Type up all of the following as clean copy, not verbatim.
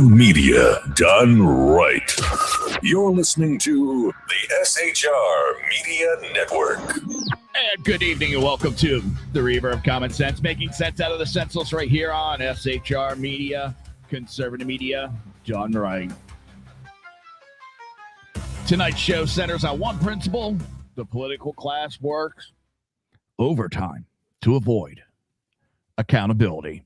Media done right. You're listening to the SHR Media Network. And good evening and welcome to the Reaver of Common Sense, making sense out of the senseless right here on SHR Media, conservative media done right. Tonight's show centers on one principle: the political class works overtime to avoid accountability.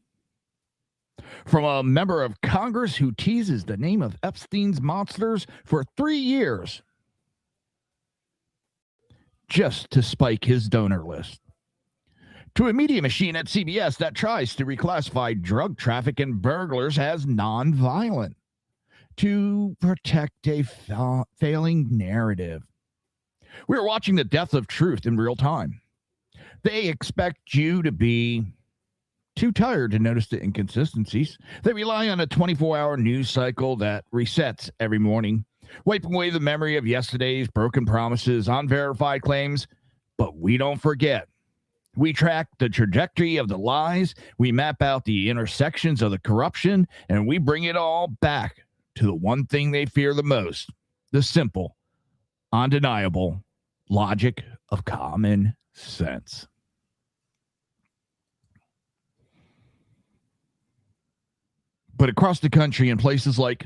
From a member of Congress who teases the name of Epstein's monsters for 3 years just to spike his donor list, to a media machine at CBS that tries to reclassify drug traffic and burglars as nonviolent to protect a failing narrative. We're watching the death of truth in real time. They expect you to be too tired to notice the inconsistencies. They rely on a 24-hour news cycle that resets every morning, wiping away the memory of yesterday's broken promises, unverified claims. But we don't forget. We track the trajectory of the lies, we map out the intersections of the corruption, and we bring it all back to the one thing they fear the most: the simple, undeniable logic of common sense. But across the country, in places like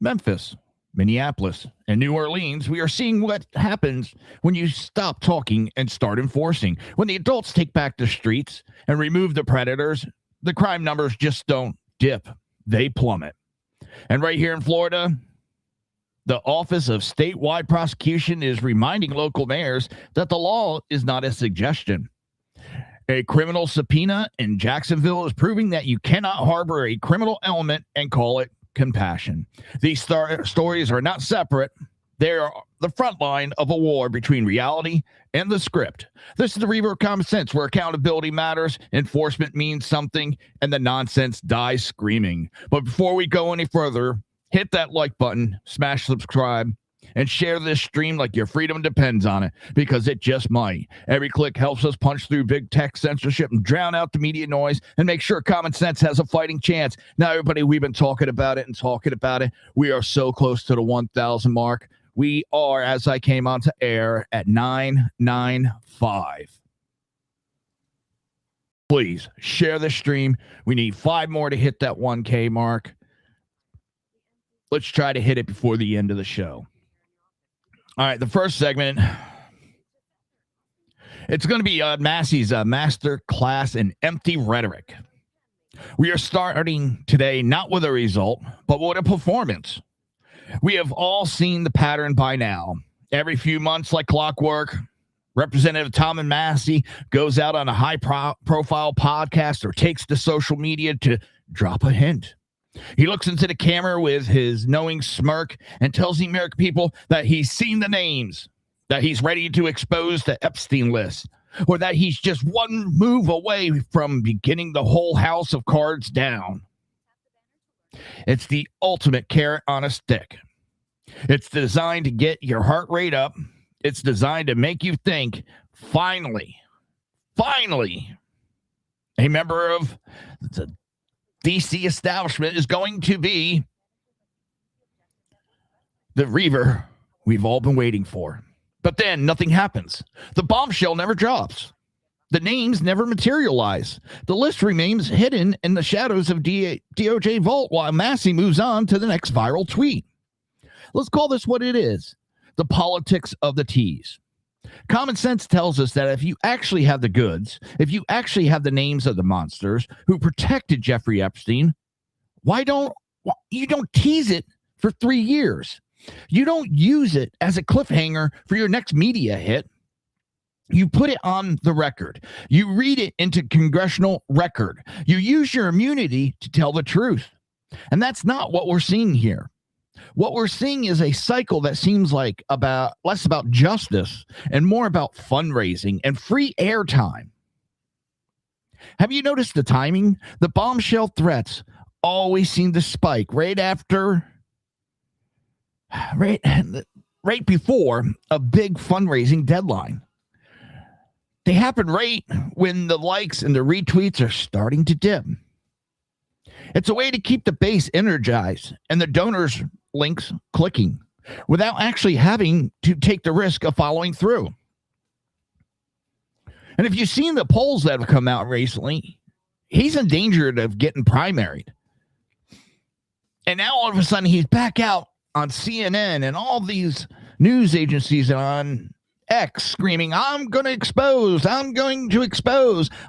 Memphis, Minneapolis, and New Orleans, we are seeing what happens when you stop talking and start enforcing. When the adults take back the streets and remove the predators, the crime numbers just don't dip. They plummet. And right here in Florida, the Office of Statewide Prosecution is reminding local mayors that the law is not a suggestion. A criminal subpoena in Jacksonville is proving that you cannot harbor a criminal element and call it compassion. These stories are not separate. They are the front line of a war between reality and the script. This is the Reaver of Common Sense, where accountability matters, enforcement means something, and the nonsense dies screaming. But before we go any further, hit that like button, smash subscribe, and share this stream like your freedom depends on it, because it just might. Every click helps us punch through big tech censorship and drown out the media noise and make sure common sense has a fighting chance. Now, everybody, we've been talking about it. We are so close to the 1,000 mark. We are, as I came onto air, at 995. Please share the stream. We need 5 more to hit that 1K mark. Let's try to hit it before the end of the show. All right, the first segment, it's going to be Massey's master class in empty rhetoric. We are starting today not with a result, but with a performance. We have all seen the pattern by now. Every few months, like clockwork, Representative Tom and Massey goes out on a high-profile podcast or takes to social media to drop a hint. He looks into the camera with his knowing smirk and tells the American people that he's seen the names, that he's ready to expose the Epstein list, or that he's just one move away from beginning the whole house of cards down. It's the ultimate carrot on a stick. It's designed to get your heart rate up. It's designed to make you think, finally, a member of the DC establishment is going to be the Reaver we've all been waiting for. But then nothing happens. The bombshell never drops. The names never materialize. The list remains hidden in the shadows of DOJ vault while Massey moves on to the next viral tweet. Let's call this what it is: the politics of the tease. Common sense tells us that if you actually have the goods, if you actually have the names of the monsters who protected Jeffrey Epstein, you don't tease it for 3 years. You don't use it as a cliffhanger for your next media hit. You put it on the record. You read it into congressional record. You use your immunity to tell the truth. And that's not what we're seeing here. What we're seeing is a cycle that seems like less about justice and more about fundraising and free airtime. Have you noticed the timing? The bombshell threats always seem to spike right before a big fundraising deadline. They happen right when the likes and the retweets are starting to dip. It's a way to keep the base energized and the donors' links clicking without actually having to take the risk of following through. And if you've seen the polls that have come out recently, he's in danger of getting primaried. And now all of a sudden he's back out on CNN and all these news agencies on X screaming, I'm going to expose.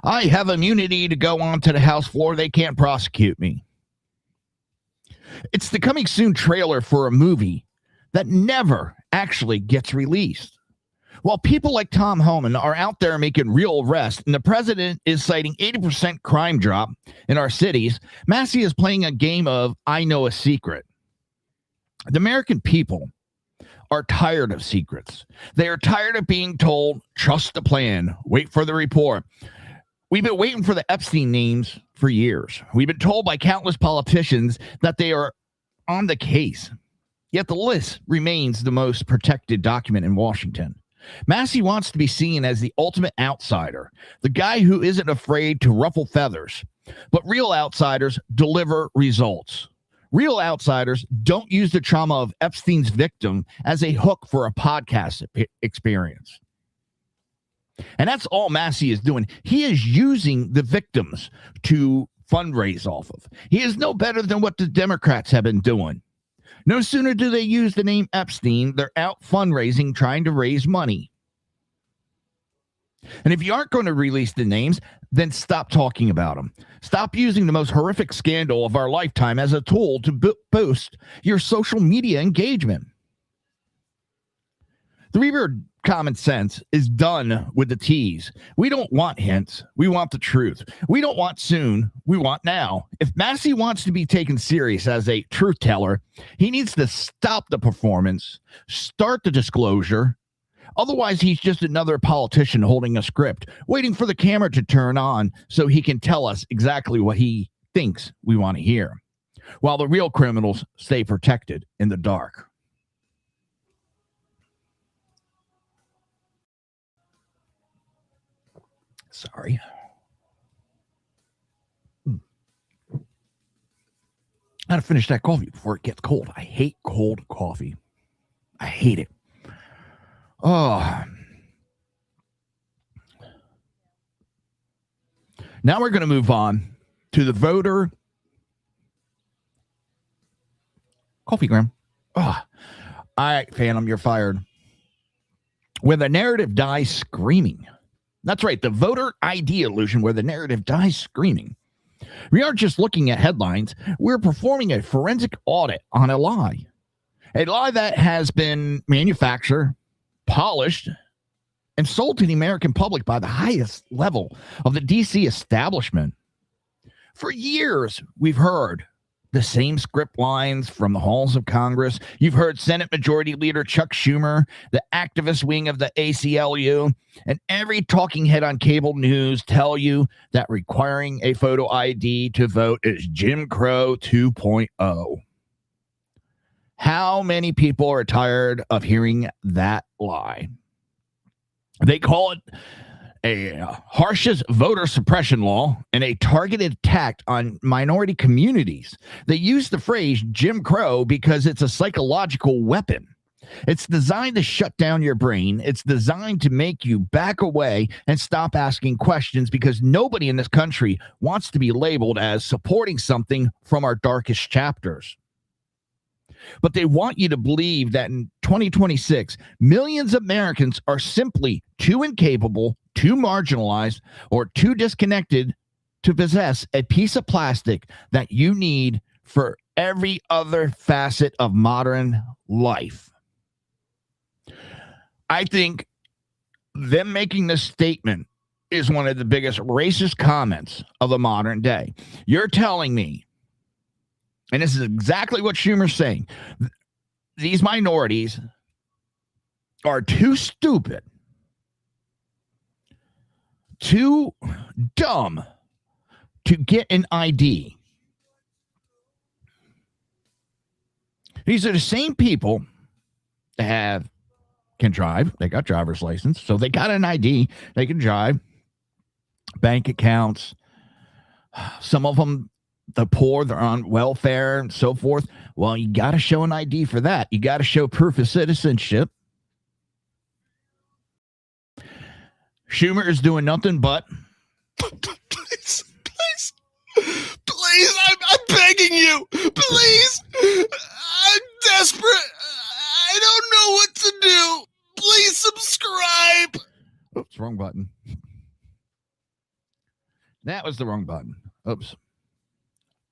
I have immunity to go onto the House floor. They can't prosecute me. It's the coming soon trailer for a movie that never actually gets released. While people like Tom Homan are out there making real arrests and the president is citing 80% crime drop in our cities, Massey is playing a game of I know a secret. The American people are tired of secrets. They are tired of being told, trust the plan, wait for the report. We've been waiting for the Epstein names for years. We've been told by countless politicians that they are on the case. Yet the list remains the most protected document in Washington. Massey wants to be seen as the ultimate outsider, the guy who isn't afraid to ruffle feathers. But real outsiders deliver results. Real outsiders don't use the trauma of Epstein's victim as a hook for a podcast experience. And that's all Massey is doing. He is using the victims to fundraise off of. He is no better than what the Democrats have been doing. No sooner do they use the name Epstein, they're out fundraising, trying to raise money. And if you aren't going to release the names, then stop talking about them. Stop using the most horrific scandal of our lifetime as a tool to boost your social media engagement. The Reaper common sense is done with the tease. We don't want hints. We want the truth. We don't want soon. We want now. If Massey wants to be taken serious as a truth teller, he needs to stop the performance, start the disclosure. Otherwise, he's just another politician holding a script, waiting for the camera to turn on so he can tell us exactly what he thinks we want to hear, while the real criminals stay protected in the dark. Sorry. I gotta finish that coffee before it gets cold. I hate cold coffee. I hate it. Oh. Now we're going to move on to the voter. Coffee, Graham. Oh. All right, Phantom, you're fired. Where the narrative dies screaming. That's right, the voter ID illusion where the narrative dies screaming. We aren't just looking at headlines. We're performing a forensic audit on a lie. A lie that has been manufactured, polished, and sold to the American public by the highest level of the DC establishment. For years, we've heard the same script lines from the halls of Congress. You've heard Senate Majority Leader Chuck Schumer, the activist wing of the ACLU, and every talking head on cable news tell you that requiring a photo ID to vote is Jim Crow 2.0. How many people are tired of hearing that lie? They call it a harshest voter suppression law and a targeted attack on minority communities. They use the phrase Jim Crow because it's a psychological weapon. It's designed to shut down your brain. It's designed to make you back away and stop asking questions because nobody in this country wants to be labeled as supporting something from our darkest chapters. But they want you to believe that in 2026, millions of Americans are simply too incapable, too marginalized, or too disconnected to possess a piece of plastic that you need for every other facet of modern life. I think them making this statement is one of the biggest racist comments of the modern day. You're telling me, and this is exactly what Schumer's saying, these minorities are too stupid, too dumb to get an ID. These are the same people that can drive. They got driver's license, so they got an ID. They can drive. Bank accounts. Some of them the poor, they're on welfare and so forth. Well, you got to show an ID for that. You got to show proof of citizenship. Schumer is doing nothing but. Please, I'm begging you. Please. I'm desperate. I don't know what to do. Please subscribe. Oops, wrong button. That was the wrong button. Oops.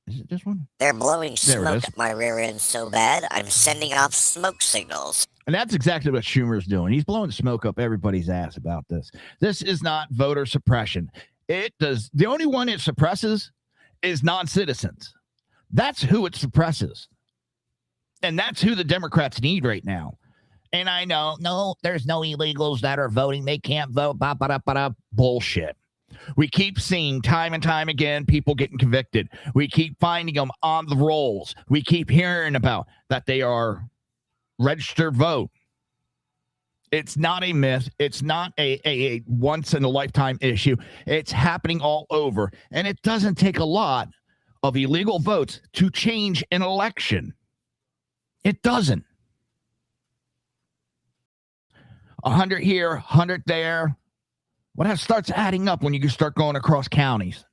Is it this one? They're blowing There it smoke is. at my rear end so bad, I'm sending off smoke signals. And that's exactly what Schumer's doing. He's blowing smoke up everybody's ass about this. This is not voter suppression. It does. The only one it suppresses is non-citizens. That's who it suppresses. And that's who the Democrats need right now. And I know, no, there's no illegals that are voting. They can't vote. Bullshit. We keep seeing time and time again people getting convicted. We keep finding them on the rolls. We keep hearing about that they are registered vote. It's not a myth. It's not a once in a lifetime issue. It's happening all over. And it doesn't take a lot of illegal votes to change an election. It doesn't. 100 here, 100 there. What that starts adding up when you start going across counties.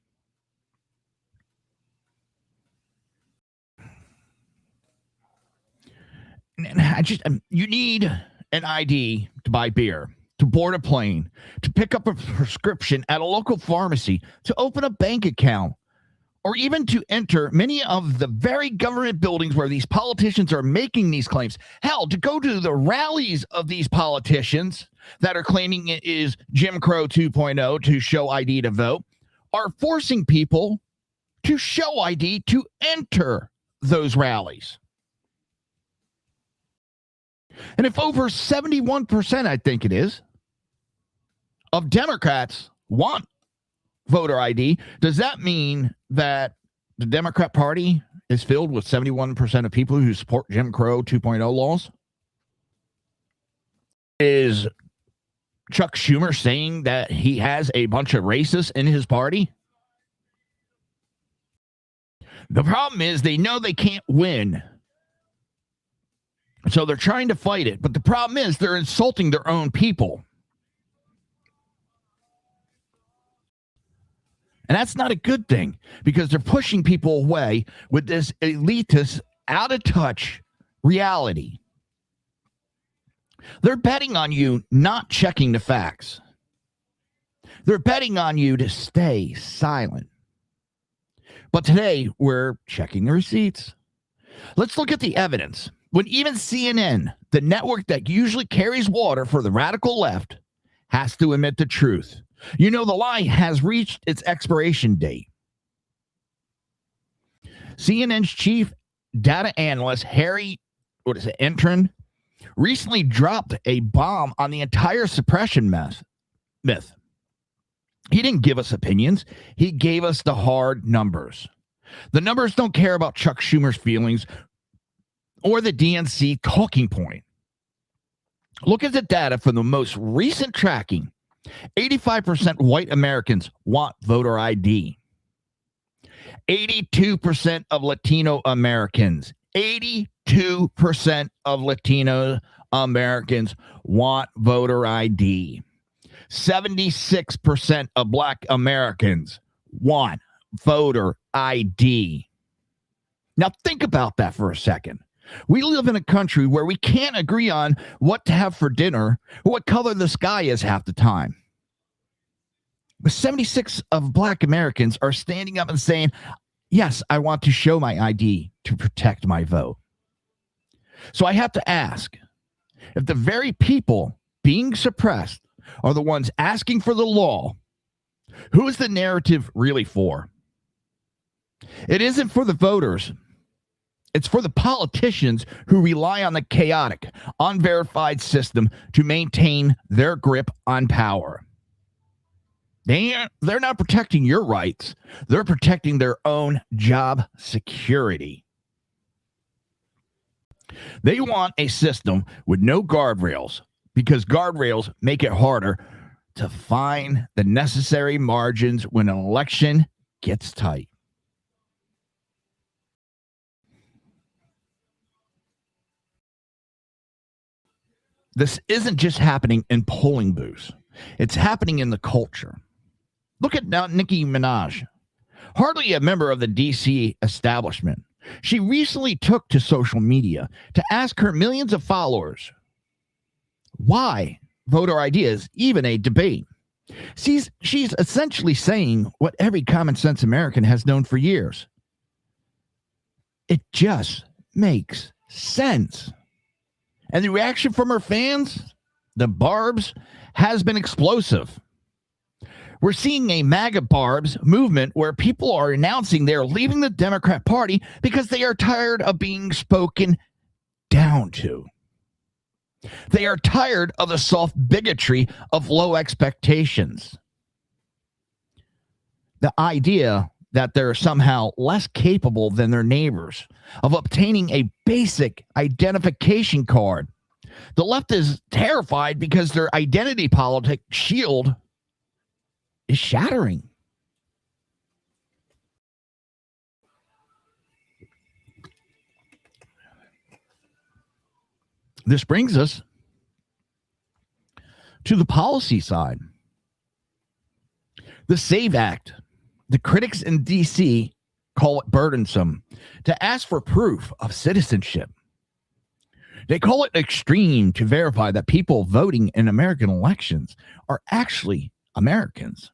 And you need an ID to buy beer, to board a plane, to pick up a prescription at a local pharmacy, to open a bank account, or even to enter many of the very government buildings where these politicians are making these claims. Hell, to go to the rallies of these politicians that are claiming it is Jim Crow 2.0 to show ID to vote, are forcing people to show ID to enter those rallies. And if over 71%, I think it is, of Democrats want voter ID, does that mean that the Democrat Party is filled with 71% of people who support Jim Crow 2.0 laws? Is Chuck Schumer saying that he has a bunch of racists in his party? The problem is they know they can't win. So they're trying to fight it. But the problem is they're insulting their own people. And that's not a good thing because they're pushing people away with this elitist, out of touch reality. They're betting on you not checking the facts. They're betting on you to stay silent. But today we're checking the receipts. Let's look at the evidence. When even CNN, the network that usually carries water for the radical left, has to admit the truth. You know, the lie has reached its expiration date. CNN's chief data analyst, Harry, Entrin, recently dropped a bomb on the entire suppression myth. He didn't give us opinions. He gave us the hard numbers. The numbers don't care about Chuck Schumer's feelings or the DNC talking point. Look at the data from the most recent tracking. 85% white Americans want voter ID. 82% of Latino Americans, 82% of Latino Americans want voter ID. 76% of Black Americans want voter ID. Now think about that for a second. We live in a country where we can't agree on what to have for dinner or what color the sky is half the time. But 76 of Black Americans are standing up and saying, yes, I want to show my ID to protect my vote. So I have to ask, if the very people being suppressed are the ones asking for the law, who is the narrative really for? It isn't for the voters. It's for the politicians who rely on the chaotic, unverified system to maintain their grip on power. They're not protecting your rights. They're protecting their own job security. They want a system with no guardrails because guardrails make it harder to find the necessary margins when an election gets tight. this isn't just happening in polling booths. It's happening in the culture. Look at now Nicki Minaj. Hardly a member of the DC establishment. She recently took to social media to ask her millions of followers why voter ID is even a debate. She's essentially saying what every common sense American has known for years. It just makes sense. And the reaction from her fans, the Barbs, has been explosive. We're seeing a MAGA Barbs movement where people are announcing they're leaving the Democrat Party because they are tired of being spoken down to. They are tired of the soft bigotry of low expectations. The idea that they're somehow less capable than their neighbors of obtaining a basic identification card. The left is terrified because their identity politic shield is shattering. This brings us to the policy side. The SAVE Act. The critics in D.C. call it burdensome to ask for proof of citizenship. They call it extreme to verify that people voting in American elections are actually Americans.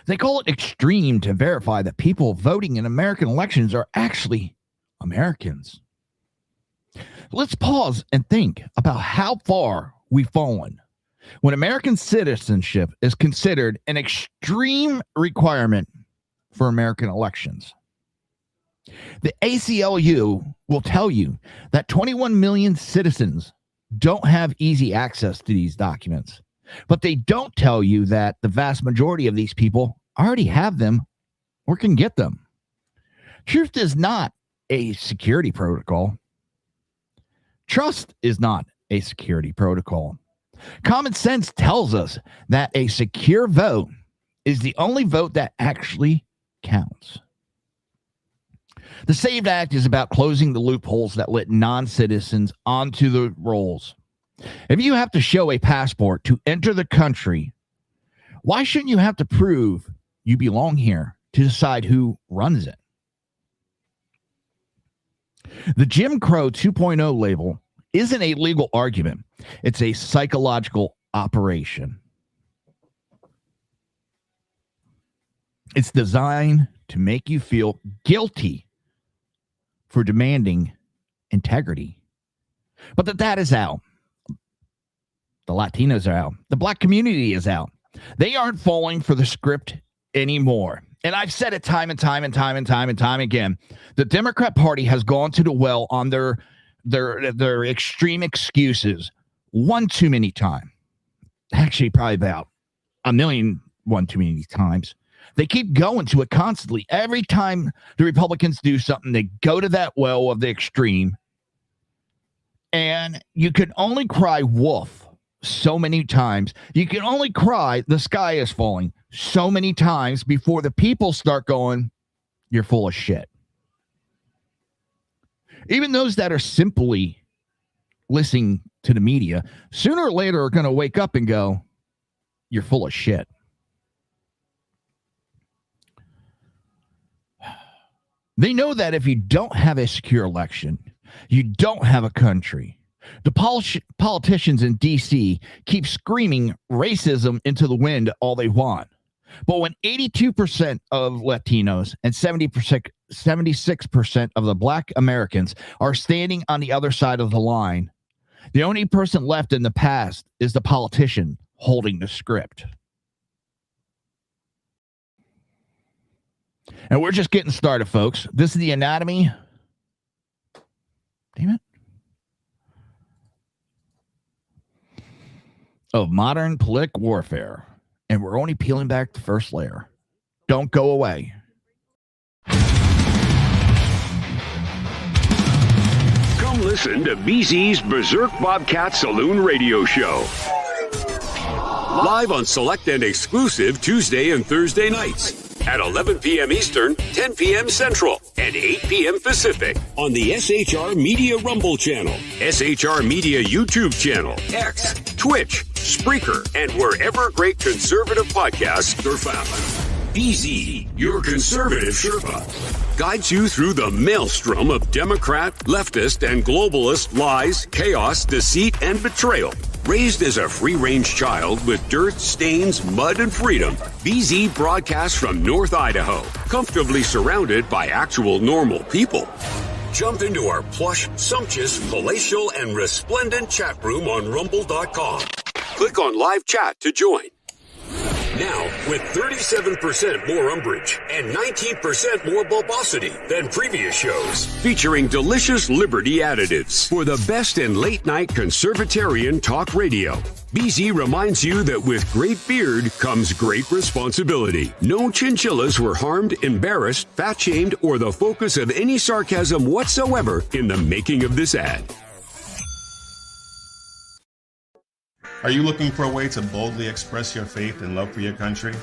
They call it extreme to verify that people voting in American elections are actually Americans. Let's pause and think about how far we've fallen when American citizenship is considered an extreme requirement for American elections. The ACLU will tell you that 21 million citizens don't have easy access to these documents, but they don't tell you that the vast majority of these people already have them or can get them. Truth is not a security protocol. Trust is not a security protocol. Common sense tells us that a secure vote is the only vote that actually counts. The SAVE Act is about closing the loopholes that let non-citizens onto the rolls. If you have to show a passport to enter the country, why shouldn't you have to prove you belong here to decide who runs it? The Jim Crow 2.0 label isn't a legal argument. It's a psychological operation. It's designed to make you feel guilty for demanding integrity. But that is out. The Latinos are out. The black community is out. They aren't falling for the script anymore. And I've said it time and time again. The Democrat Party has gone to the well on their extreme excuses one too many times. Actually, probably about a million one too many times. They keep going to it constantly. Every time the Republicans do something, they go to that well of the extreme. And you can only cry wolf so many times. You can only cry the sky is falling so many times before the people start going, you're full of shit. Even those that are simply listening to the media, sooner or later are going to wake up and go, you're full of shit. They know that if you don't have a secure election, you don't have a country. The politicians in D.C. keep screaming racism into the wind all they want. But when 82% of Latinos and 76% of the black Americans are standing on the other side of the line, the only person left in the past is the politician holding the script. And we're just getting started, folks. This is the anatomy. Damn it. Of modern political warfare. And we're only peeling back the first layer. Don't go away. Come listen to BZ's Berserk Bobcat Saloon Radio Show. Live on select and exclusive Tuesday and Thursday nights. at 11 p.m. Eastern, 10 p.m. Central, and 8 p.m. Pacific on the SHR Media Rumble channel, SHR Media YouTube channel, X, Twitch, Spreaker, and wherever great conservative podcasts are found. BZ, your conservative Sherpa, guides you through the maelstrom of Democrat, leftist, and globalist lies, chaos, deceit, and betrayal. Raised as a free-range child with dirt, stains, mud, and freedom, BZ broadcasts from North Idaho, comfortably surrounded by actual normal people. Jump into our plush, sumptuous, palatial, and resplendent chat room on rumble.com. Click on live chat to join. Now, with 37% more umbrage and 19% more bulbosity than previous shows, featuring delicious Liberty additives for the best in late-night conservatarian talk radio. BZ reminds you that with great beard comes great responsibility. No chinchillas were harmed, embarrassed, fat-shamed, or the focus of any sarcasm whatsoever in the making of this ad. Are you looking for a way to boldly express your faith and love for your country?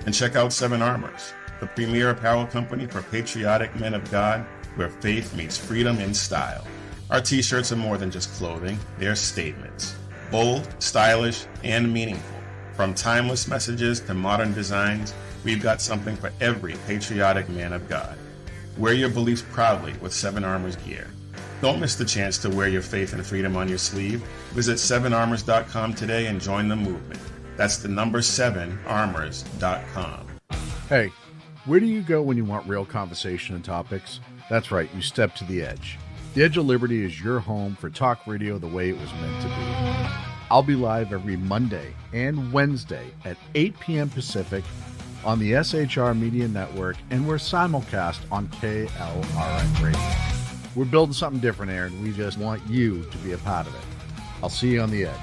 And check out Seven Armors, the premier apparel company for patriotic men of God, where faith meets freedom in style. Our t-shirts are more than just clothing, they're statements. Bold, stylish, and meaningful. From timeless messages to modern designs, we've got something for every patriotic man of God. Wear your beliefs proudly with Seven Armors gear. Don't miss the chance to wear your faith and freedom on your sleeve. Visit 7armors.com today and join the movement. That's the number 7armors.com. Hey, where do you go when you want real conversation and topics? That's right, you step to the Edge. The Edge of Liberty is your home for talk radio the way it was meant to be. I'll be live every Monday and Wednesday at 8 p.m. Pacific on the SHR Media Network, and we're simulcast on KLRN Radio. We're building something different, Aaron. We just want you to be a part of it. I'll see you on the Edge.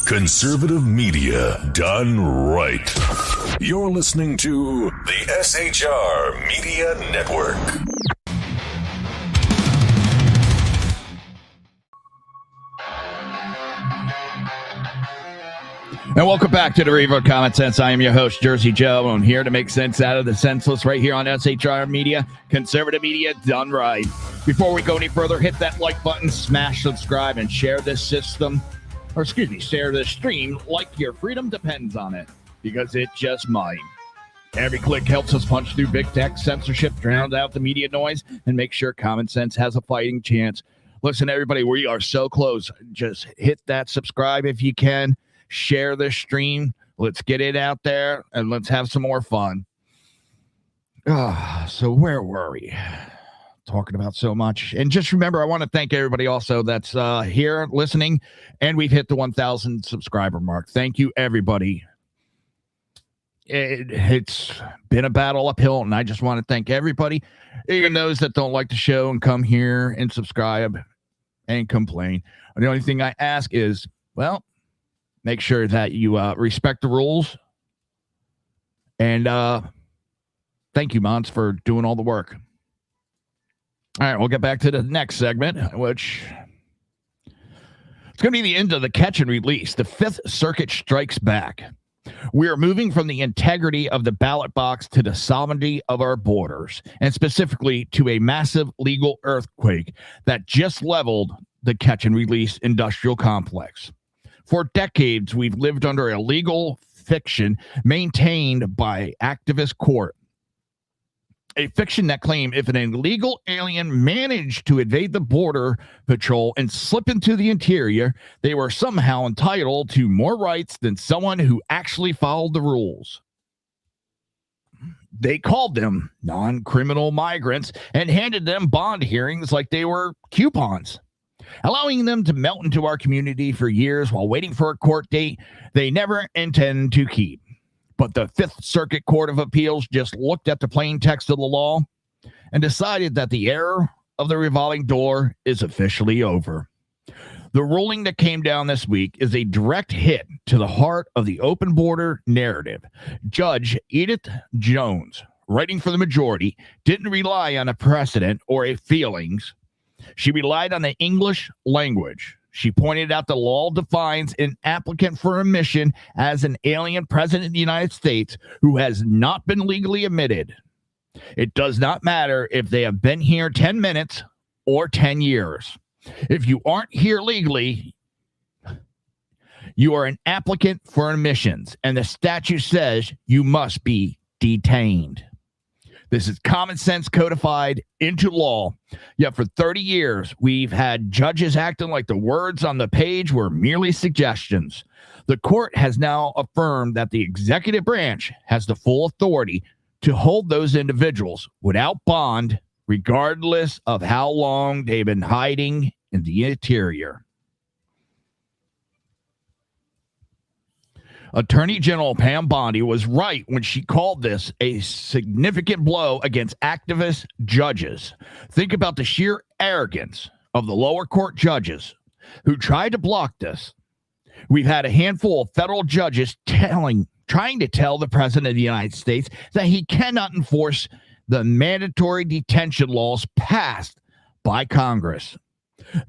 Conservative media done right. You're listening to the SHR Media Network. And welcome back to the Revo Common Sense. I am your host, Jersey Joe. I'm here to make sense out of the senseless right here on SHR Media, conservative media done right. Before we go any further, hit that like button, smash subscribe, and share this share this stream like your freedom depends on it, because it just might. Every click helps us punch through big tech censorship, drown out the media noise, and make sure common sense has a fighting chance. Listen, everybody, we are so close. Just hit that subscribe if you can. Share this stream. Let's get it out there and let's have some more fun. So where were we? Talking about so much. And just remember, I want to thank everybody also that's here listening. And we've hit the 1,000 subscriber mark. Thank you, everybody. It's been a battle uphill, and I just want to thank everybody, even those that don't like the show and come here and subscribe and complain. The only thing I ask is, well, make sure that you respect the rules. And thank you, Mons, for doing all the work. All right, we'll get back to the next segment, which it's going to be the end of the catch and release. The Fifth Circuit strikes back. We are moving from the integrity of the ballot box to the sovereignty of our borders, and specifically to a massive legal earthquake that just leveled the catch and release industrial complex. For decades, we've lived under a legal fiction maintained by activist court. A fiction that claimed if an illegal alien managed to evade the border patrol and slip into the interior, they were somehow entitled to more rights than someone who actually followed the rules. They called them non-criminal migrants and handed them bond hearings like they were coupons, allowing them to melt into our community for years while waiting for a court date they never intend to keep. But the Fifth Circuit Court of Appeals just looked at the plain text of the law and decided that the era of the revolving door is officially over. The ruling that came down this week is a direct hit to the heart of the open border narrative. Judge Edith Jones, writing for the majority, didn't rely on a precedent or a feelings. She relied on the English language She pointed out the law defines an applicant for admission as an alien president of the United States who has not been legally admitted. It does not matter if they have been here 10 minutes or 10 years. If you aren't here legally, you are an applicant for admissions, and the statute says you must be detained. This is common sense codified into law. Yet for 30 years, we've had judges acting like the words on the page were merely suggestions. The court has now affirmed that the executive branch has the full authority to hold those individuals without bond, regardless of how long they've been hiding in the interior. Attorney General Pam Bondi was right when she called this a significant blow against activist judges. Think about the sheer arrogance of the lower court judges who tried to block this. We've had a handful of federal judges trying to tell the President of the United States that he cannot enforce the mandatory detention laws passed by Congress.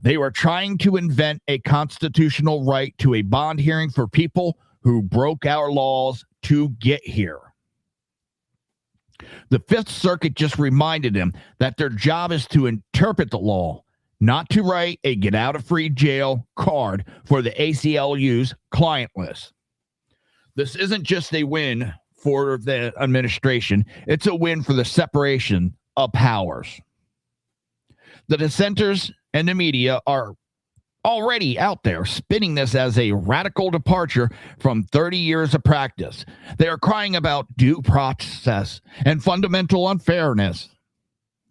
They were trying to invent a constitutional right to a bond hearing for people who broke our laws to get here. The Fifth Circuit just reminded them that their job is to interpret the law, not to write a get-out-of-free-jail card for the ACLU's client list. This isn't just a win for the administration. It's a win for the separation of powers. The dissenters and the media are already out there spinning this as a radical departure from 30 years of practice. They are crying about due process and fundamental unfairness.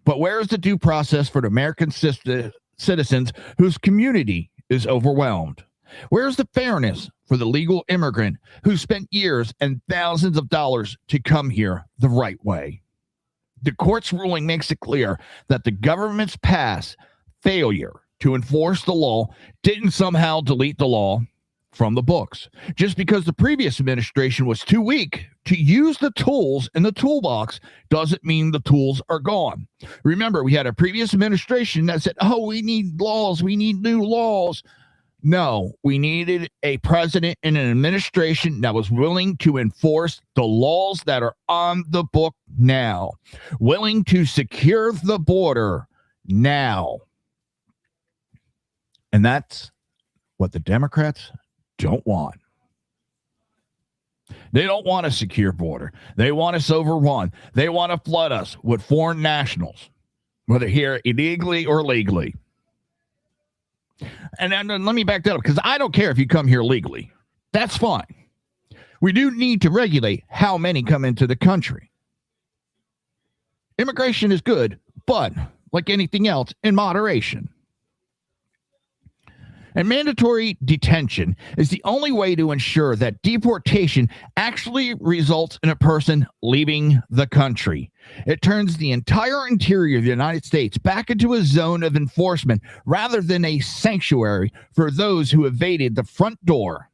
But where is the due process for the American citizens whose community is overwhelmed? Where's the fairness for the legal immigrant who spent years and thousands of dollars to come here the right way? The court's ruling makes it clear that the government's past failure to enforce the law didn't somehow delete the law from the books. Just because the previous administration was too weak to use the tools in the toolbox doesn't mean the tools are gone. Remember, we had a previous administration that said, oh, we need laws, we need new laws. No, we needed a president and an administration that was willing to enforce the laws that are on the book now, willing to secure the border now. And that's what the Democrats don't want. They don't want a secure border. They want us overrun. They want to flood us with foreign nationals, whether here illegally or legally. And then let me back that up, because I don't care if you come here legally. That's fine. We do need to regulate how many come into the country. Immigration is good, but like anything else, in moderation. And mandatory detention is the only way to ensure that deportation actually results in a person leaving the country. It turns the entire interior of the United States back into a zone of enforcement rather than a sanctuary for those who evaded the front door.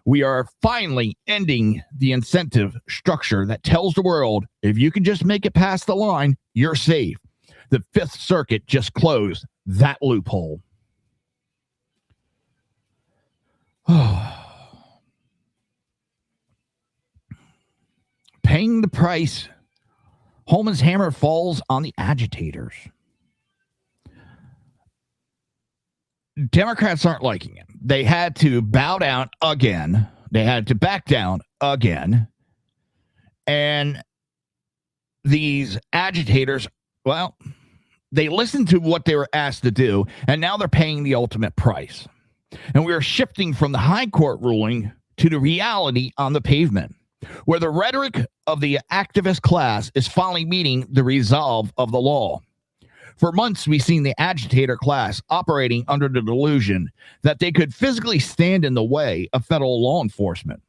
We are finally ending the incentive structure that tells the world, if you can just make it past the line, you're safe. The Fifth Circuit just closed that loophole. Paying the price. Holman's hammer falls on the agitators. Democrats aren't liking it. They had to bow down again. They had to back down again. And these agitators, well, they listened to what they were asked to do, and now they're paying the ultimate price. And we are shifting from the high court ruling to the reality on the pavement, where the rhetoric of the activist class is finally meeting the resolve of the law. For months, we've seen the agitator class operating under the delusion that they could physically stand in the way of federal law enforcement.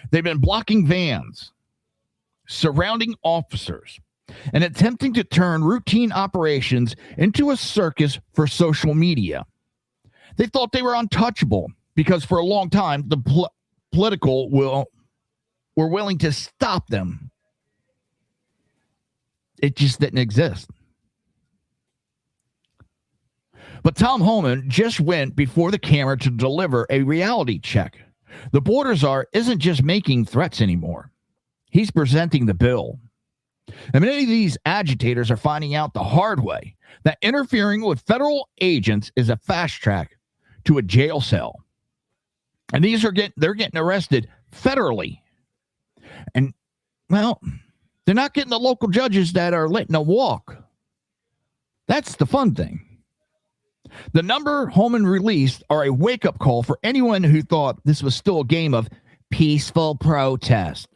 They've been blocking vans, surrounding officers, and attempting to turn routine operations into a circus for social media. They thought they were untouchable because for a long time, the political were willing to stop them. It just didn't exist. But Tom Homan just went before the camera to deliver a reality check. The border czar isn't just making threats anymore. He's presenting the bill. And many of these agitators are finding out the hard way that interfering with federal agents is a fast track to a jail cell. And they're getting arrested federally. And, well, they're not getting the local judges that are letting them walk. That's the fun thing. The number Homan released are a wake-up call for anyone who thought this was still a game of peaceful protest.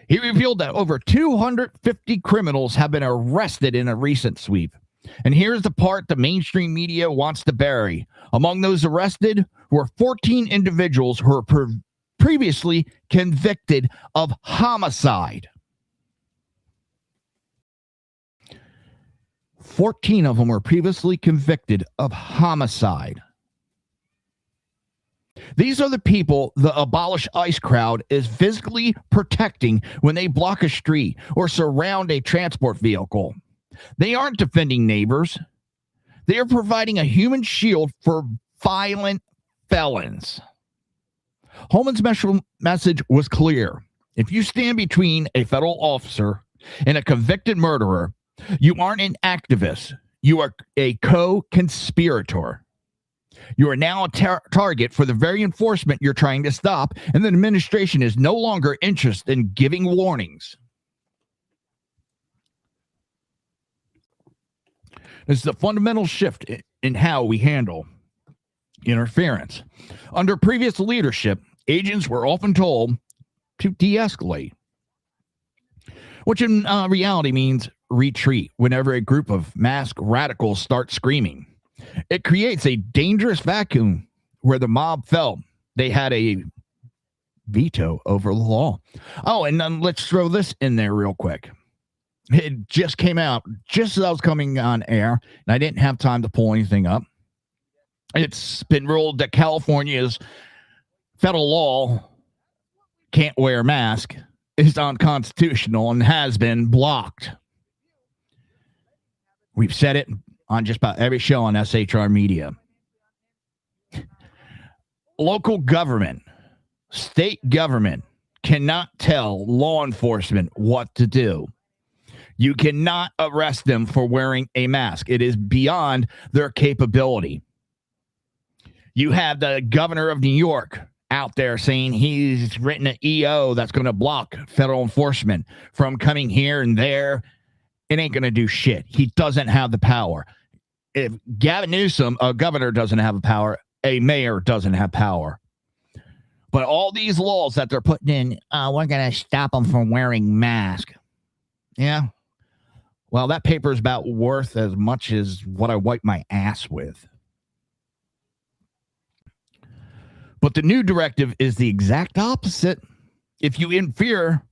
He revealed that over 250 criminals have been arrested in a recent sweep. And here's the part the mainstream media wants to bury. Among those arrested were 14 individuals who were previously convicted of homicide. 14 of them were previously convicted of homicide. These are the people the Abolish ICE crowd is physically protecting when they block a street or surround a transport vehicle. They aren't defending neighbors. They are providing a human shield for violent felons. Homan's message was clear. If you stand between a federal officer and a convicted murderer, you aren't an activist. You are a co-conspirator. You are now a target for the very enforcement you're trying to stop, and the administration is no longer interested in giving warnings. This is a fundamental shift in how we handle interference. Under previous leadership, agents were often told to de-escalate, which in reality means retreat whenever a group of masked radicals start screaming. It creates a dangerous vacuum where the mob felt they had a veto over the law. Oh, and let's throw this in there real quick. It just came out just as I was coming on air, and I didn't have time to pull anything up. It's been ruled that California's federal law, can't wear a mask, is unconstitutional and has been blocked. We've said it on just about every show on SHR Media. Local government, state government cannot tell law enforcement what to do. You cannot arrest them for wearing a mask. It is beyond their capability. You have the governor of New York out there saying he's written an EO that's going to block federal enforcement from coming here and there. It ain't going to do shit. He doesn't have the power. If Gavin Newsom, a governor, doesn't have the power, a mayor doesn't have power. But all these laws that they're putting in, we're going to stop them from wearing masks. Yeah. Well, that paper is about worth as much as what I wipe my ass with. But the new directive is the exact opposite. If you interfere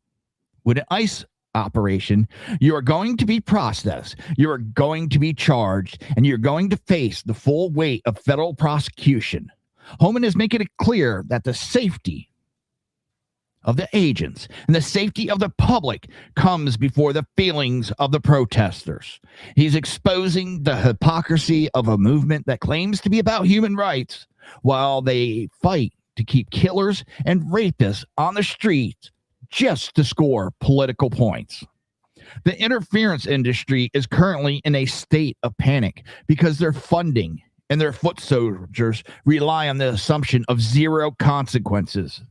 with an ICE operation, you are going to be processed, you are going to be charged, and you're going to face the full weight of federal prosecution. Homan is making it clear that the safety of the agents and the safety of the public comes before the feelings of the protesters. He's exposing the hypocrisy of a movement that claims to be about human rights while they fight to keep killers and rapists on the streets just to score political points. The interference industry is currently in a state of panic because their funding and their foot soldiers rely on the assumption of zero consequences.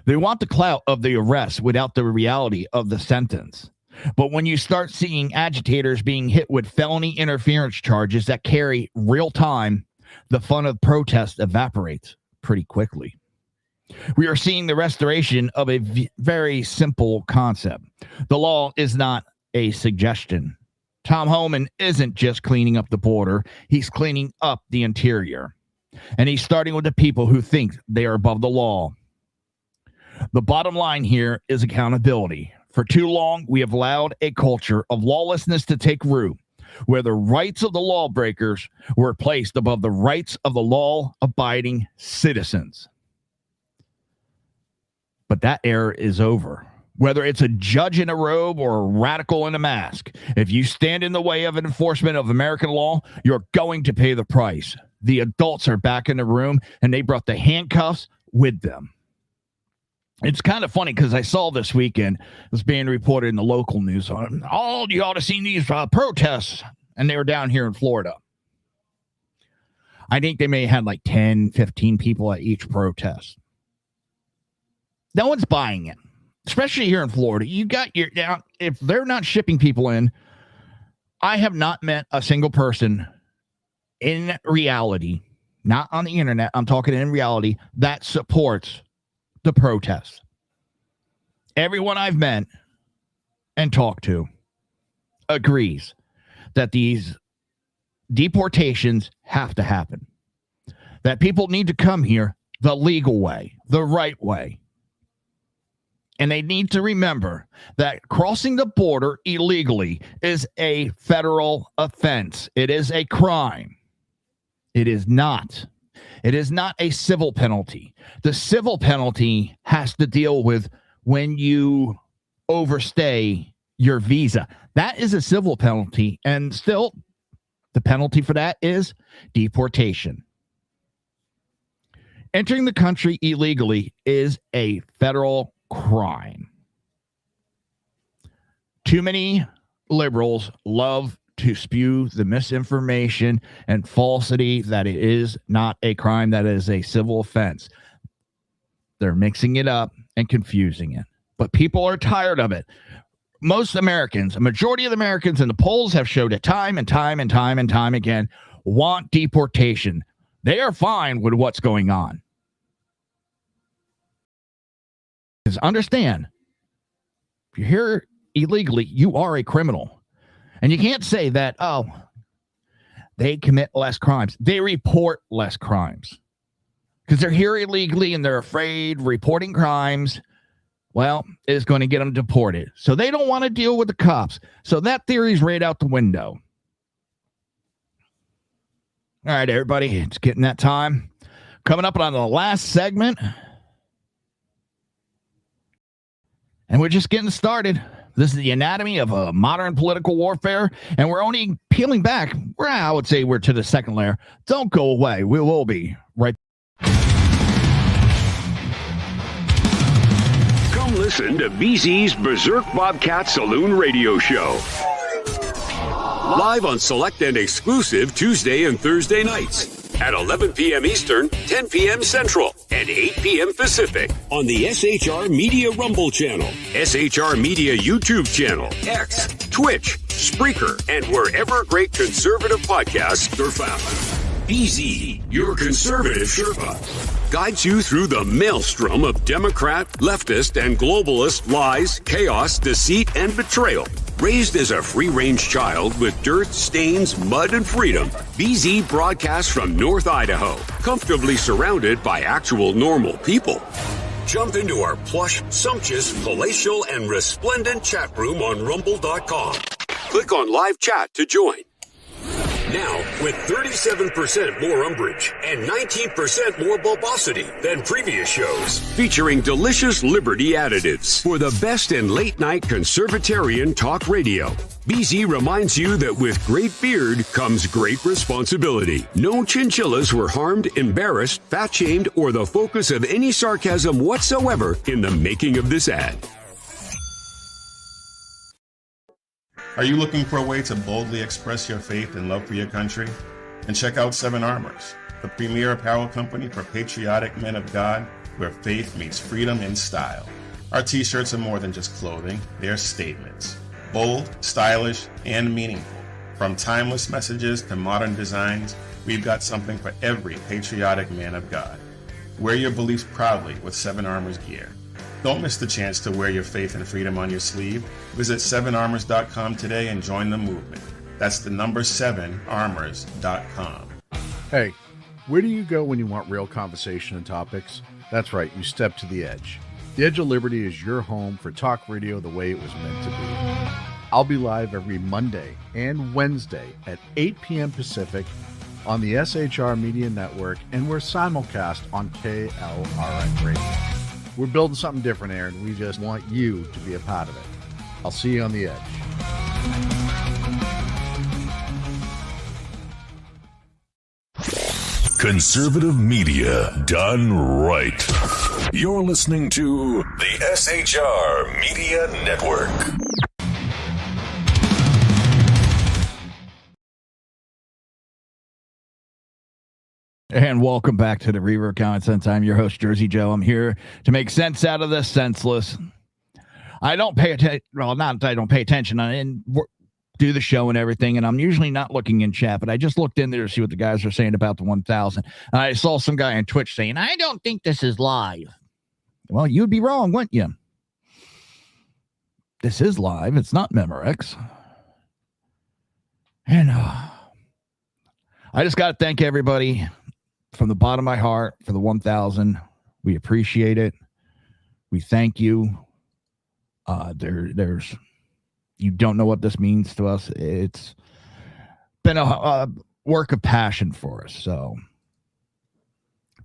They want the clout of the arrest without the reality of the sentence. But when you start seeing agitators being hit with felony interference charges that carry real time, the fun of protest evaporates pretty quickly. We are seeing the restoration of a very simple concept. The law is not a suggestion. Tom Homan isn't just cleaning up the border, he's cleaning up the interior. And he's starting with the people who think they are above the law. The bottom line here is accountability. For too long, we have allowed a culture of lawlessness to take root, where the rights of the lawbreakers were placed above the rights of the law-abiding citizens. But that era is over. Whether it's a judge in a robe or a radical in a mask, if you stand in the way of an enforcement of American law, you're going to pay the price. The adults are back in the room, and they brought the handcuffs with them. It's kind of funny because I saw this weekend, it was being reported in the local news, oh, you ought to see these protests, and they were down here in Florida. I think they may have had like 10, 15 people at each protest. No one's buying it. Especially here in Florida, you got your now. If they're not shipping people in, I have not met a single person in reality, not on the internet, I'm talking in reality, that supports the protests. Everyone I've met and talked to agrees that these deportations have to happen, that people need to come here the legal way, the right way. And they need to remember that crossing the border illegally is a federal offense. It is a crime. It is not. It is not a civil penalty. The civil penalty has to deal with when you overstay your visa. That is a civil penalty. And still, the penalty for that is deportation. Entering the country illegally is a federal crime. Too many liberals love to spew the misinformation and falsity that it is not a crime, that is a civil offense. They're mixing it up and confusing it. But people are tired of it. Most Americans, a majority of the Americans, and the polls have showed it time and time and time and time again, want deportation. They are fine with what's going on. Because understand, if you're here illegally, you are a criminal. And you can't say that, oh, they commit less crimes. They report less crimes. Because they're here illegally and they're afraid reporting crimes, well, is going to get them deported. So they don't want to deal with the cops. So that theory's right out the window. All right, everybody, it's getting that time. Coming up on the last segment. And we're just getting started. This is the anatomy of a modern political warfare, and we're only peeling back. I would say we're to the second layer. Don't go away. We will be right. Come listen to BZ's Berserk Bobcat Saloon Radio Show. Live on select and exclusive Tuesday and Thursday nights at 11 p.m. Eastern, 10 p.m. Central, and 8 p.m. Pacific on the SHR Media Rumble channel, SHR Media YouTube channel, X, Twitch, Spreaker, and wherever great conservative podcasts are found. BZ, your conservative Sherpa, guides you through the maelstrom of Democrat, leftist, and globalist lies, chaos, deceit, and betrayal. Raised as a free-range child with dirt, stains, mud, and freedom, BZ broadcasts from North Idaho, comfortably surrounded by actual normal people. Jump into our plush, sumptuous, palatial, and resplendent chat room on rumble.com. Click on live chat to join. Now, with 37% more umbrage and 19% more bulbosity than previous shows, featuring delicious Liberty additives for the best in late-night conservatarian talk radio. BZ reminds you that with great beard comes great responsibility. No chinchillas were harmed, embarrassed, fat-shamed, or the focus of any sarcasm whatsoever in the making of this ad. Are you looking for a way to boldly express your faith and love for your country? And check out Seven Armors, the premier apparel company for patriotic men of God, where faith meets freedom in style. Our t-shirts are more than just clothing, they're statements. Bold, stylish, and meaningful. From timeless messages to modern designs, we've got something for every patriotic man of God. Wear your beliefs proudly with Seven Armors gear. Don't miss the chance to wear your faith and freedom on your sleeve. Visit 7armors.com today and join the movement. That's the number 7armors.com. Hey, where do you go when you want real conversation and topics? That's right, you step to the edge. The Edge of Liberty is your home for talk radio the way it was meant to be. I'll be live every Monday and Wednesday at 8 p.m. Pacific on the SHR Media Network, and we're simulcast on KLRN Radio. We're building something different, Aaron. We just want you to be a part of it. I'll see you on the edge. Conservative media done right. You're listening to the SHR Media Network. And welcome back to the Reverb Common Sense. I'm your host, Jersey Joe. I'm here to make sense out of the senseless. I don't pay attention. Well, not that I don't pay attention. I do the show and everything, and I'm usually not looking in chat, but I just looked in there to see what the guys are saying about the 1000. And I saw some guy on Twitch saying, I don't think this is live. Well, you'd be wrong, wouldn't you? This is live. It's not Memorex. And I just got to thank everybody from the bottom of my heart for the 1000. We appreciate it. We thank you. There's you don't know what this means to us. It's been a work of passion for us. So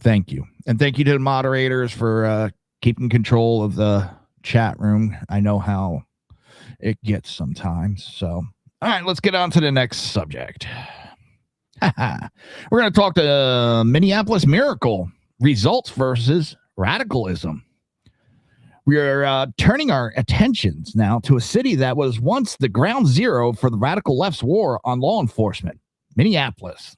thank you. And thank you to the moderators for keeping control of the chat room. I know how it gets sometimes. So, all right, let's get on to the next subject. We're going to talk to Minneapolis Miracle results versus radicalism. We are turning our attentions now to a city that was once the ground zero for the radical left's war on law enforcement, Minneapolis.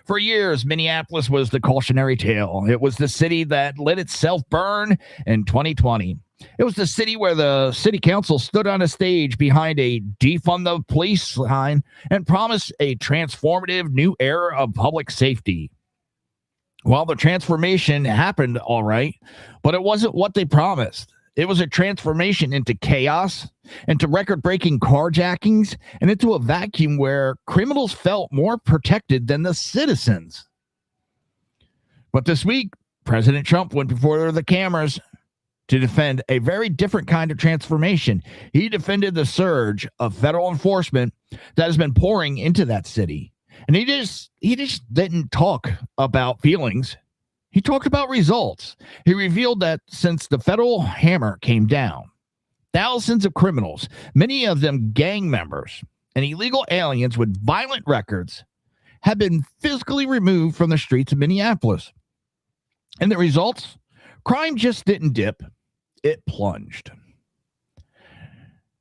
For years, Minneapolis was the cautionary tale. It was the city that let itself burn in 2020. It was the city where the city council stood on a stage behind a defund the police sign and promised a transformative new era of public safety. Well, the transformation happened all right, but it wasn't what they promised. It was a transformation into chaos, into record-breaking carjackings, and into a vacuum where criminals felt more protected than the citizens. But this week, President Trump went before the cameras to defend a very different kind of transformation. He defended the surge of federal enforcement that has been pouring into that city. And he just didn't talk about feelings. He talked about results. He revealed that since the federal hammer came down, thousands of criminals, many of them gang members and illegal aliens with violent records, have been physically removed from the streets of Minneapolis. And the results? Crime just didn't dip. It plunged.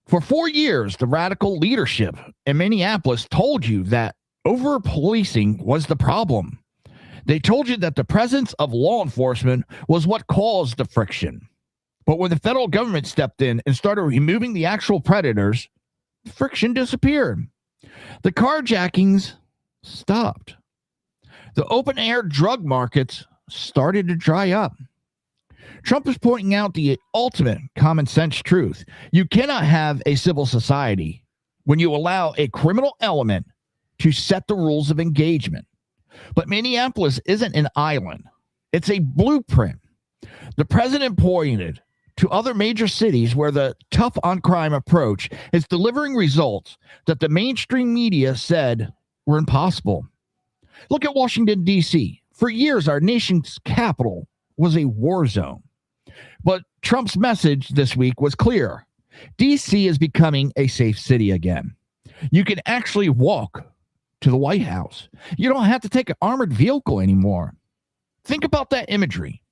For 4 years, the radical leadership in Minneapolis told you that over-policing was the problem. They told you that the presence of law enforcement was what caused the friction. But when the federal government stepped in and started removing the actual predators, the friction disappeared. The carjackings stopped. The open-air drug markets started to dry up. Trump is pointing out the ultimate common sense truth. You cannot have a civil society when you allow a criminal element to set the rules of engagement. But Minneapolis isn't an island. It's a blueprint. The president pointed to other major cities where the tough on crime approach is delivering results that the mainstream media said were impossible. Look at Washington, D.C. For years, our nation's capital was a war zone. But Trump's message this week was clear. D.C. is becoming a safe city again. You can actually walk to the White House. You don't have to take an armored vehicle anymore. Think about that imagery.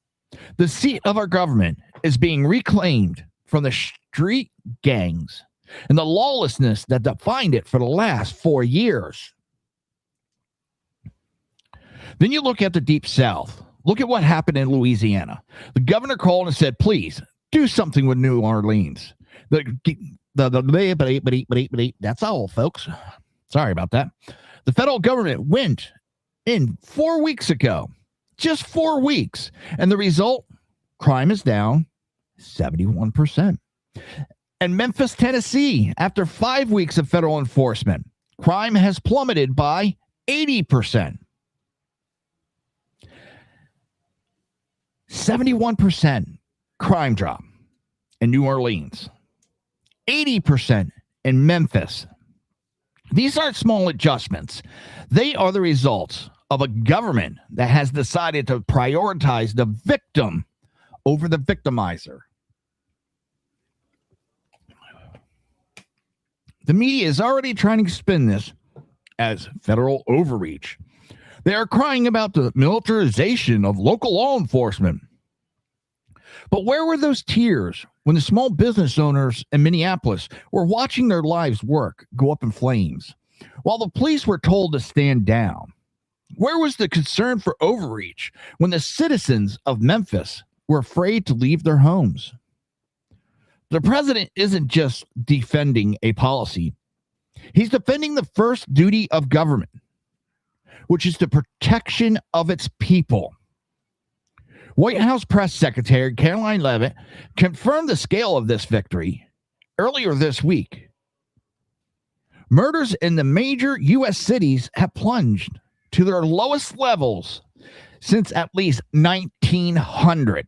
The seat of our government is being reclaimed from the street gangs and the lawlessness that defined it for the last 4 years. Then you look at the Deep South. Look at what happened in Louisiana. The governor called and said, please do something with New Orleans. That's all, folks. Sorry about that. The federal government went in 4 weeks ago, just 4 weeks. And the result, crime is down 71%. And Memphis, Tennessee, after 5 weeks of federal enforcement, crime has plummeted by 80%. 71% crime drop in New Orleans, 80% in Memphis. These aren't small adjustments. They are the results of a government that has decided to prioritize the victim over the victimizer. The media is already trying to spin this as federal overreach. They are crying about the militarization of local law enforcement. But where were those tears when the small business owners in Minneapolis were watching their lives' work go up in flames, while the police were told to stand down? Where was the concern for overreach when the citizens of Memphis were afraid to leave their homes? The president isn't just defending a policy. He's defending the first duty of government, which is the protection of its people. White House Press Secretary Caroline Leavitt confirmed the scale of this victory earlier this week. Murders in the major U.S. cities have plunged to their lowest levels since at least 1900.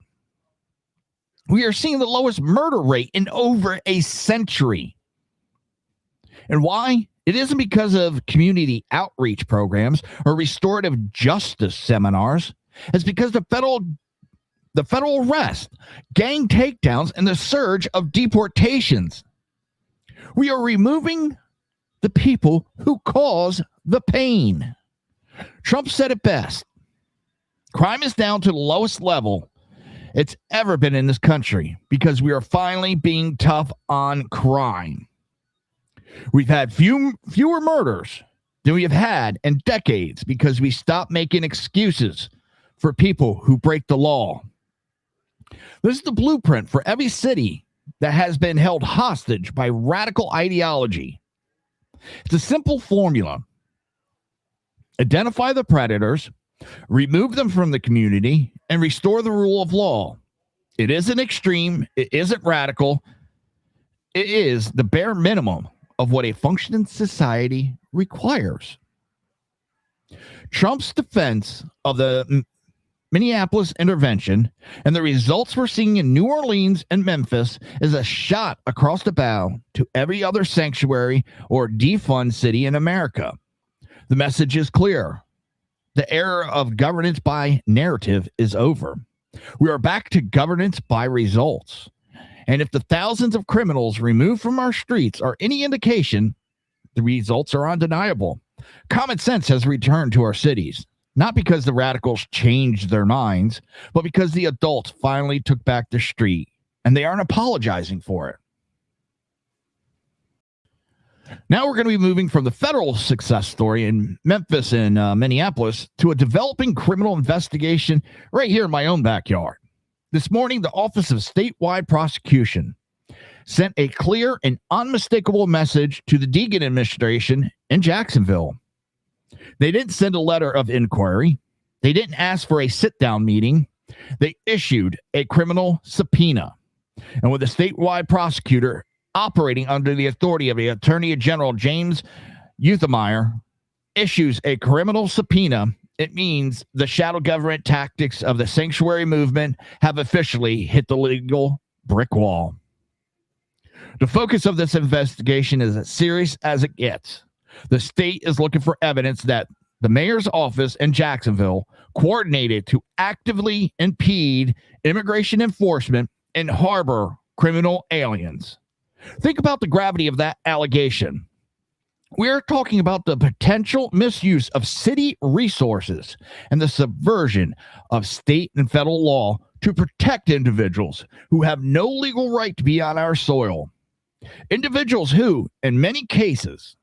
We are seeing the lowest murder rate in over a century. And why? It isn't because of community outreach programs or restorative justice seminars. It's because the federal arrest, gang takedowns, and the surge of deportations. We are removing the people who cause the pain. Trump said it best. Crime is down to the lowest level it's ever been in this country because we are finally being tough on crime. We've had fewer murders than we have had in decades because we stopped making excuses for people who break the law. This is the blueprint for every city that has been held hostage by radical ideology. It's a simple formula. Identify the predators, remove them from the community, and restore the rule of law. It isn't extreme. It isn't radical. It is the bare minimum of what a functioning society requires. Trump's defense of the Minneapolis intervention and the results we're seeing in New Orleans and Memphis is a shot across the bow to every other sanctuary or defund city in America. The message is clear. The era of governance by narrative is over. We are back to governance by results. And if the thousands of criminals removed from our streets are any indication, the results are undeniable. Common sense has returned to our cities, not because the radicals changed their minds, but because the adults finally took back the street, and they aren't apologizing for it. Now we're going to be moving from the federal success story in Memphis and Minneapolis to a developing criminal investigation right here in my own backyard. This morning, the Office of Statewide Prosecution sent a clear and unmistakable message to the Deegan administration in Jacksonville. They didn't send a letter of inquiry. They didn't ask for a sit-down meeting. They issued a criminal subpoena. And with the statewide prosecutor operating under the authority of the Attorney General James Euthymire issues a criminal subpoena, it means the shadow government tactics of the sanctuary movement have officially hit the legal brick wall. The focus of this investigation is as serious as it gets. The state is looking for evidence that the mayor's office in Jacksonville coordinated to actively impede immigration enforcement and harbor criminal aliens. Think about the gravity of that allegation. We're talking about the potential misuse of city resources and the subversion of state and federal law to protect individuals who have no legal right to be on our soil. Individuals who, in many cases,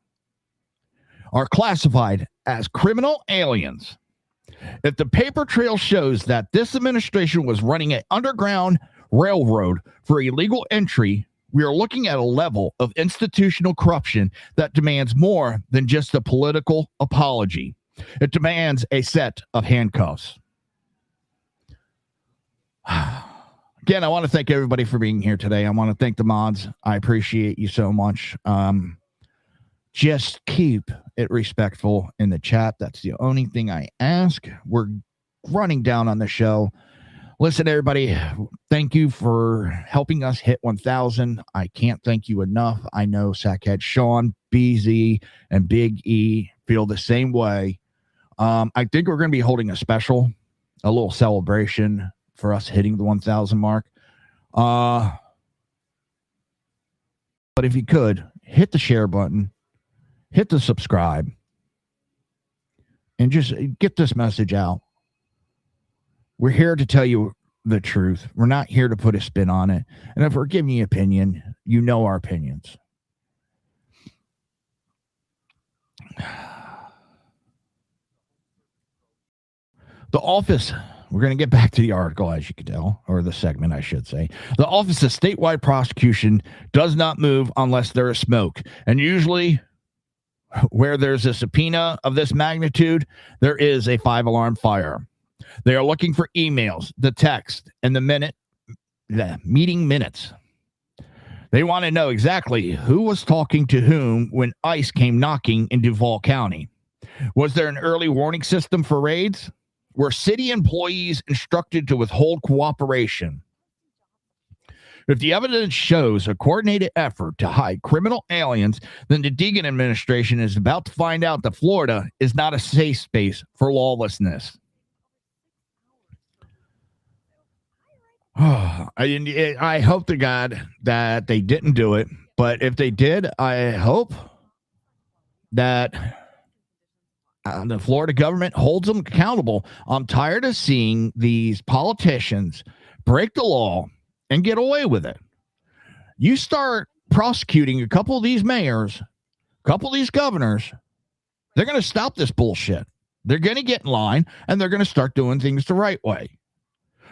are classified as criminal aliens. If the paper trail shows that this administration was running an underground railroad for illegal entry, we are looking at a level of institutional corruption that demands more than just a political apology. It demands a set of handcuffs. Again, I want to thank everybody for being here today. I want to thank the mods. I appreciate you so much. Just keep it respectful in the chat. That's the only thing I ask. We're running down on the show. Listen, everybody, thank you for helping us hit 1,000. I can't thank you enough. I know Sackhead Sean, BZ, and Big E feel the same way. I think we're going to be holding a little celebration for us hitting the 1,000 mark. But if you could, hit the share button, hit the subscribe, and just get this message out. We're here to tell you the truth. We're not here to put a spin on it. And if we're giving you opinion, you know our opinions. The office, we're going to get back to the article, as you can tell, or the segment, I should say. The Office of Statewide Prosecution does not move unless there is smoke. And usually, where there's a subpoena of this magnitude, there is a 5-alarm fire. They are looking for emails, the text, and the meeting minutes. They want to know exactly who was talking to whom when ICE came knocking in Duval County. Was there an early warning system for raids? Were city employees instructed to withhold cooperation? If the evidence shows a coordinated effort to hide criminal aliens, then the Deegan administration is about to find out that Florida is not a safe space for lawlessness. I hope to God that they didn't do it, but if they did, I hope that the Florida government holds them accountable. I'm tired of seeing these politicians break the law and get away with it. You start prosecuting a couple of these mayors, a couple of these governors, they're going to stop this bullshit. They're going to get in line, and they're going to start doing things the right way.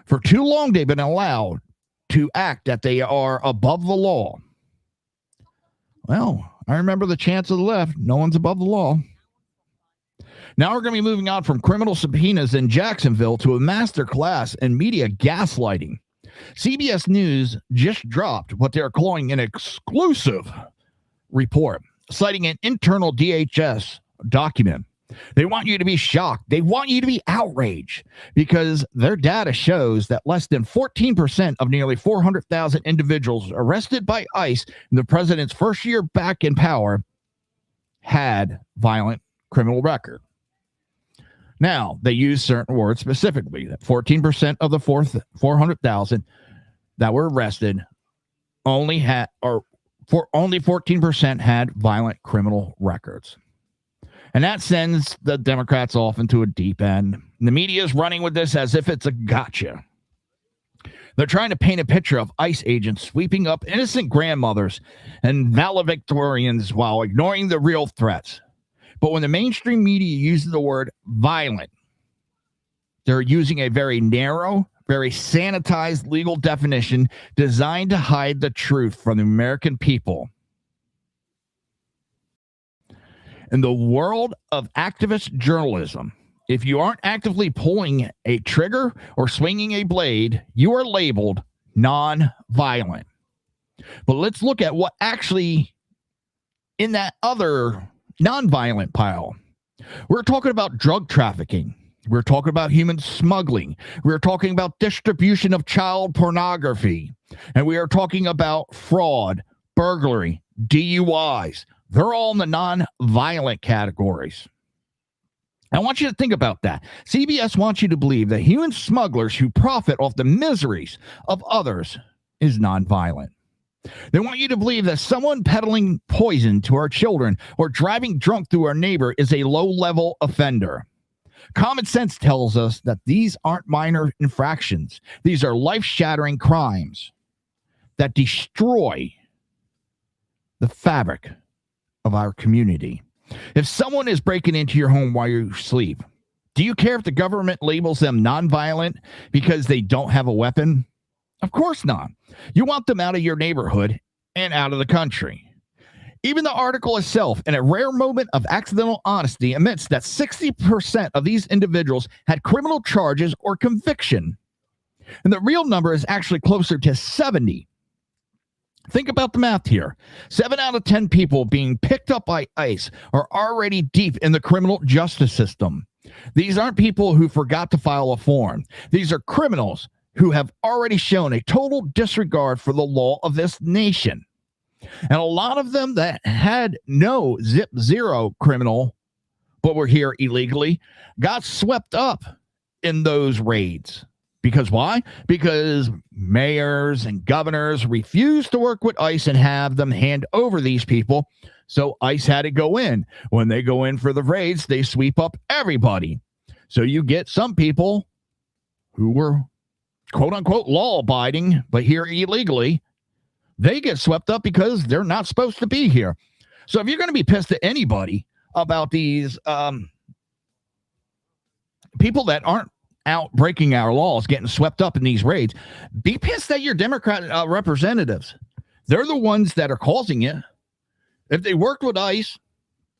For too long, they've been allowed to act that they are above the law. Well, I remember the chants of the left. No one's above the law. Now we're going to be moving on from criminal subpoenas in Jacksonville to a master class in media gaslighting. CBS News just dropped what they're calling an exclusive report, citing an internal DHS document. They want you to be shocked. They want you to be outraged because their data shows that less than 14% of nearly 400,000 individuals arrested by ICE in the president's first year back in power had violent criminal record. Now, they use certain words specifically that 14% of the 400,000 that were arrested only 14% had violent criminal records. And that sends the Democrats off into a deep end. The media is running with this as if it's a gotcha. They're trying to paint a picture of ICE agents sweeping up innocent grandmothers and valedictorians while ignoring the real threats. But when the mainstream media uses the word violent, they're using a very narrow, very sanitized legal definition designed to hide the truth from the American people. In the world of activist journalism, if you aren't actively pulling a trigger or swinging a blade, you are labeled non-violent. But let's look at what actually in that other non-violent pile. We're talking about drug trafficking. We're talking about human smuggling. We're talking about distribution of child pornography. And we are talking about fraud, burglary, DUIs. They're all in the non-violent categories. I want you to think about that. CBS wants you to believe that human smugglers who profit off the miseries of others is non-violent. They want you to believe that someone peddling poison to our children or driving drunk through our neighbor is a low-level offender. Common sense tells us that these aren't minor infractions. These are life-shattering crimes that destroy the fabric of our community. If someone is breaking into your home while you sleep, do you care if the government labels them nonviolent because they don't have a weapon? Of course not. You want them out of your neighborhood and out of the country. Even the article itself, in a rare moment of accidental honesty, admits that 60% of these individuals had criminal charges or conviction. And the real number is actually closer to 70. Think about the math here. 7 out of 10 people being picked up by ICE are already deep in the criminal justice system. These aren't people who forgot to file a form. These are criminals who have already shown a total disregard for the law of this nation. And a lot of them that had no zero criminal, but were here illegally, got swept up in those raids. Because why? Because mayors and governors refused to work with ICE and have them hand over these people. So ICE had to go in. When they go in for the raids, they sweep up everybody. So you get some people who were quote unquote law abiding, but here illegally, they get swept up because they're not supposed to be here. So if you're going to be pissed at anybody about these people that aren't out breaking our laws, getting swept up in these raids, be pissed at your Democrat representatives. They're the ones that are causing it. If they worked with ICE,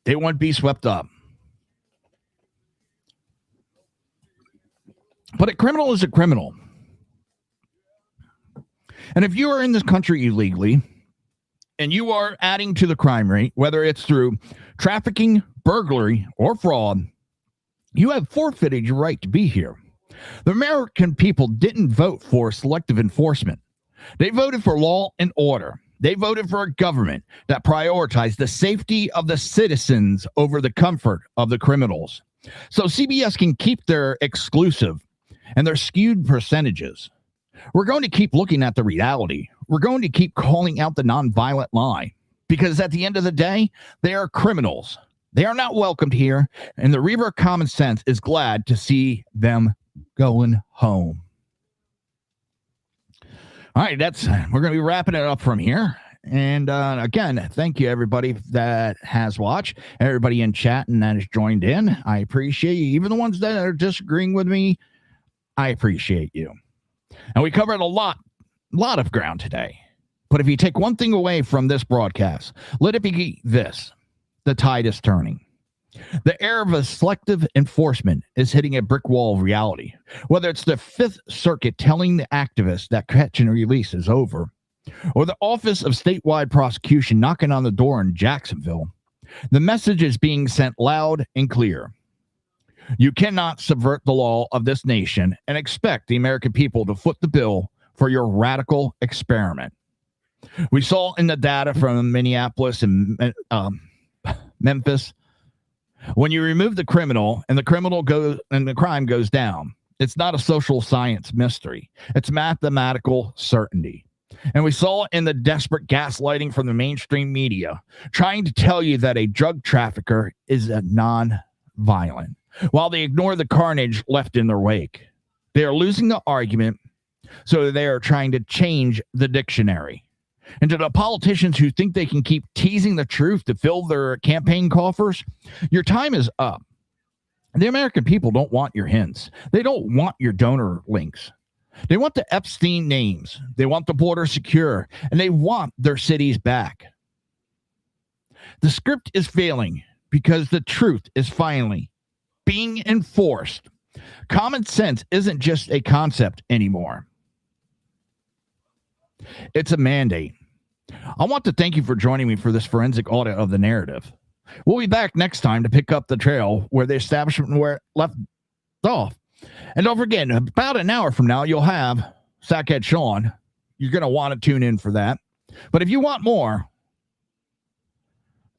they wouldn't be swept up. But a criminal is a criminal. And if you are in this country illegally and you are adding to the crime rate, whether it's through trafficking, burglary, or fraud, you have forfeited your right to be here. The American people didn't vote for selective enforcement. They voted for law and order. They voted for a government that prioritized the safety of the citizens over the comfort of the criminals. So CBS can keep their exclusive and their skewed percentages. We're going to keep looking at the reality. We're going to keep calling out the nonviolent lie, because at the end of the day, they are criminals. They are not welcomed here, and the Reaver of Common Sense is glad to see them going home. All right, we're going to be wrapping it up from here. And again, thank you everybody that has watched, everybody in chat and that has joined in. I appreciate you. Even the ones that are disagreeing with me, I appreciate you. And we covered a lot of ground today. But if you take one thing away from this broadcast, let it be this: the tide is turning. The era of a selective enforcement is hitting a brick wall of reality. Whether it's the Fifth Circuit telling the activists that catch and release is over, or the Office of Statewide Prosecution knocking on the door in Jacksonville, the message is being sent loud and clear. You cannot subvert the law of this nation and expect the American people to foot the bill for your radical experiment. We saw in the data from Minneapolis and Memphis, when you remove the criminal and the crime goes down, it's not a social science mystery. It's mathematical certainty. And we saw in the desperate gaslighting from the mainstream media, trying to tell you that a drug trafficker is a non-violent, while they ignore the carnage left in their wake. They are losing the argument, so they are trying to change the dictionary. And to the politicians who think they can keep teasing the truth to fill their campaign coffers, your time is up. The American people don't want your hints. They don't want your donor links. They want the Epstein names. They want the border secure, and they want their cities back. The script is failing because the truth is finally being enforced. Common sense isn't just a concept anymore. It's a mandate. I want to thank you for joining me for this forensic audit of the narrative. We'll be back next time to pick up the trail where the establishment where it left off. And don't forget, about an hour from now, you'll have Sackhead Sean. You're going to want to tune in for that. But if you want more,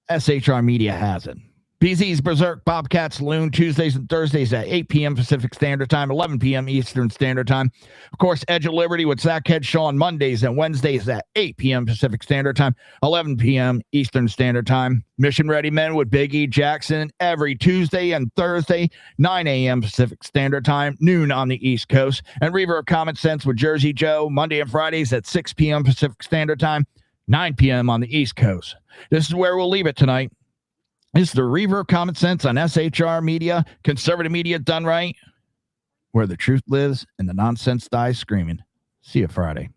SHR Media has it. BZ's Berserk Bobcat Saloon, Tuesdays and Thursdays at 8 p.m. Pacific Standard Time, 11 p.m. Eastern Standard Time. Of course, Edge of Liberty with Sackhead Sean, Mondays and Wednesdays at 8 p.m. Pacific Standard Time, 11 p.m. Eastern Standard Time. Mission Ready Men with Big E Jackson every Tuesday and Thursday, 9 a.m. Pacific Standard Time, noon on the East Coast. And Reaver of Common Sense with Jersey Joe, Monday and Fridays at 6 p.m. Pacific Standard Time, 9 p.m. on the East Coast. This is where we'll leave it tonight. It's the Reaver of Common Sense on SHR Media, conservative media done right, where the truth lives and the nonsense dies screaming. See you Friday.